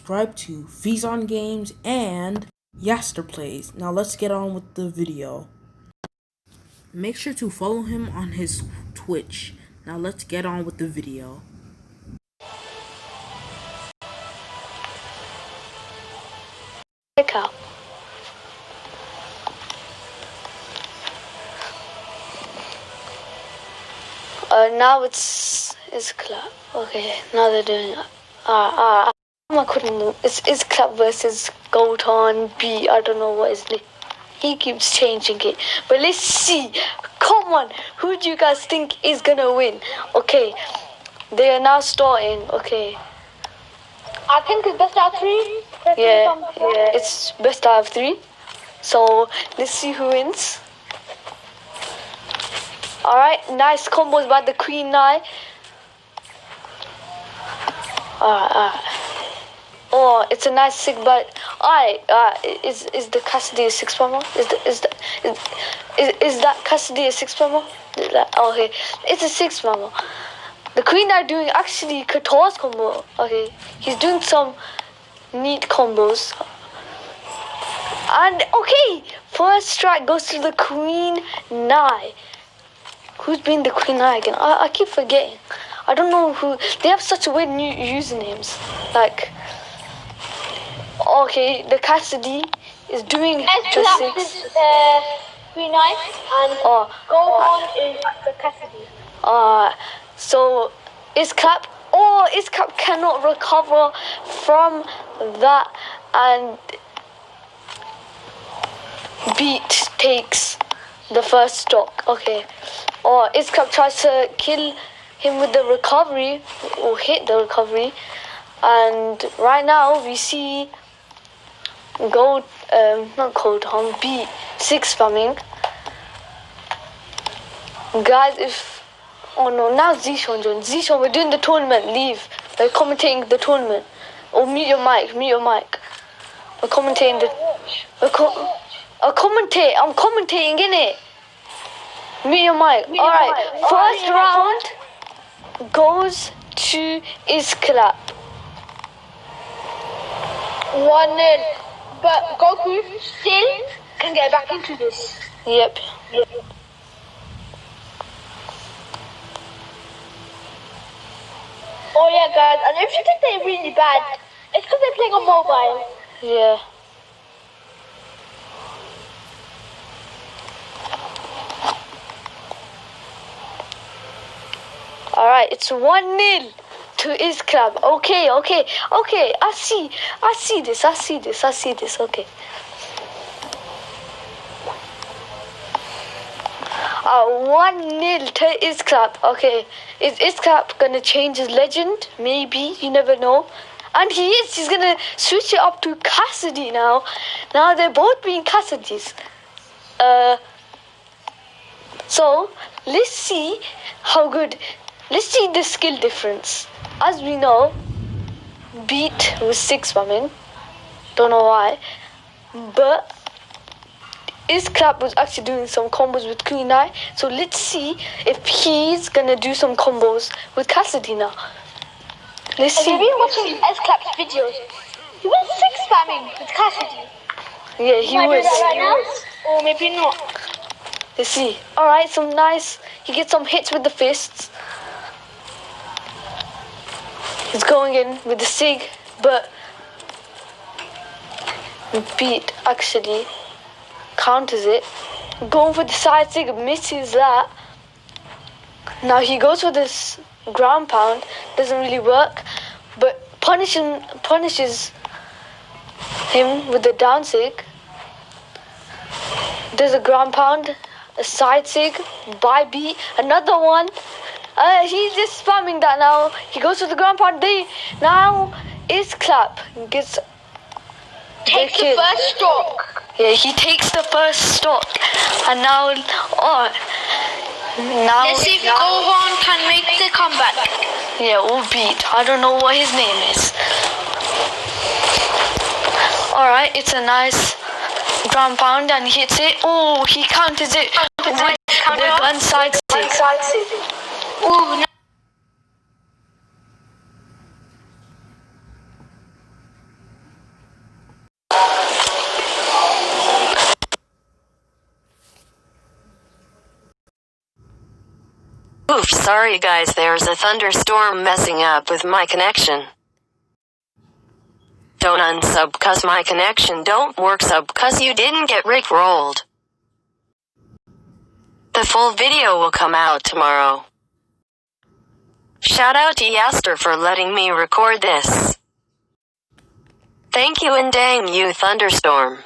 subscribe to Fizon Games and Yaster Plays. Now let's get on with the video. Make sure to follow him on his Twitch. Now let's get on with the video. Pick up. Now it's club. Okay, now they're doing it. I couldn't know. It's club versus Goldhorn B. I don't know what his name. He keeps changing it. But let's see. Come on. Who do you guys think is gonna win? Okay. They are now starting. Okay. I think it's best out of three. Yeah, it's best out of three. So let's see who wins. Alright, nice combos by the Queen Knight. Alright. Oh, it's a nice sick but is the Cassidy a 6-bomber? Is that Cassidy a 6-bomber? Okay, it's a 6-bomber. The Queen Knight doing actually Qatar's combo. Okay, he's doing some neat combos. And okay, first strike goes to the Queen Knight. Who's been the Queen Knight again? I keep forgetting. I don't know who. They have such weird new usernames. Like, okay, the Cassidy is doing the 6. Queen Knight and Goldhorn is the Cassidy. So Iscap cannot recover from that, and Beat takes the first stock. Okay. Iscap tries to kill him with the recovery, or hit the recovery, and right now we see not Goldhorn, B 6 spamming. Guys, oh no, now Zishon joined. Zishon, we're doing the tournament, leave. We're commentating the tournament. Oh, mute your mic. We're commentating I'm commentating, innit? Mute your mic. Alright, first round goes to Isclap. 1-0. But Goku still can get back into this. Yep. Oh yeah, guys, and if you think they're really bad, it's because they're playing on mobile. Yeah. Alright, it's 1-0 to Isclap. Okay. I see this. Okay. 1-0 to Isclap. Okay. Is Isclap gonna change his legend? Maybe. You never know. And he is. He's gonna switch it up to Cassidy now. Now they're both being Cassidys. So let's see how good. Let's see the skill difference. As we know, Beat was 6-bombing. Don't know why. But Isclap was actually doing some combos with Queen Knight. So let's see if he's gonna do some combos with Cassidy now. Let's see. Have you been watching Isclap's videos? He was 6-spamming with Cassidy. Yeah, he was. Do that right now? Or maybe not. Let's see. Alright, some nice. He gets some hits with the fists. He's going in with the Sig, but Beat actually counters it. Going for the side Sig, misses that. Now he goes for this ground pound, doesn't really work, but punishes him with the down Sig. There's a ground pound, a side Sig by Beat, another one. He's just spamming that now. He goes to the ground pound. Now Isclap gets the first stock. Yeah, he takes the first stock, and now let's see if Gohan can make the comeback. Yeah, or Beat. I don't know what his name is. Alright, it's a nice ground pound, and he hits it. Oh, he counters it with the gun side Sig. Ooh, Oof, sorry guys, there's a thunderstorm messing up with my connection. Don't unsub cause my connection don't work, sub cause you didn't get rickrolled. The full video will come out tomorrow. Shout out to Yaster for letting me record this. Thank you and dang you thunderstorm.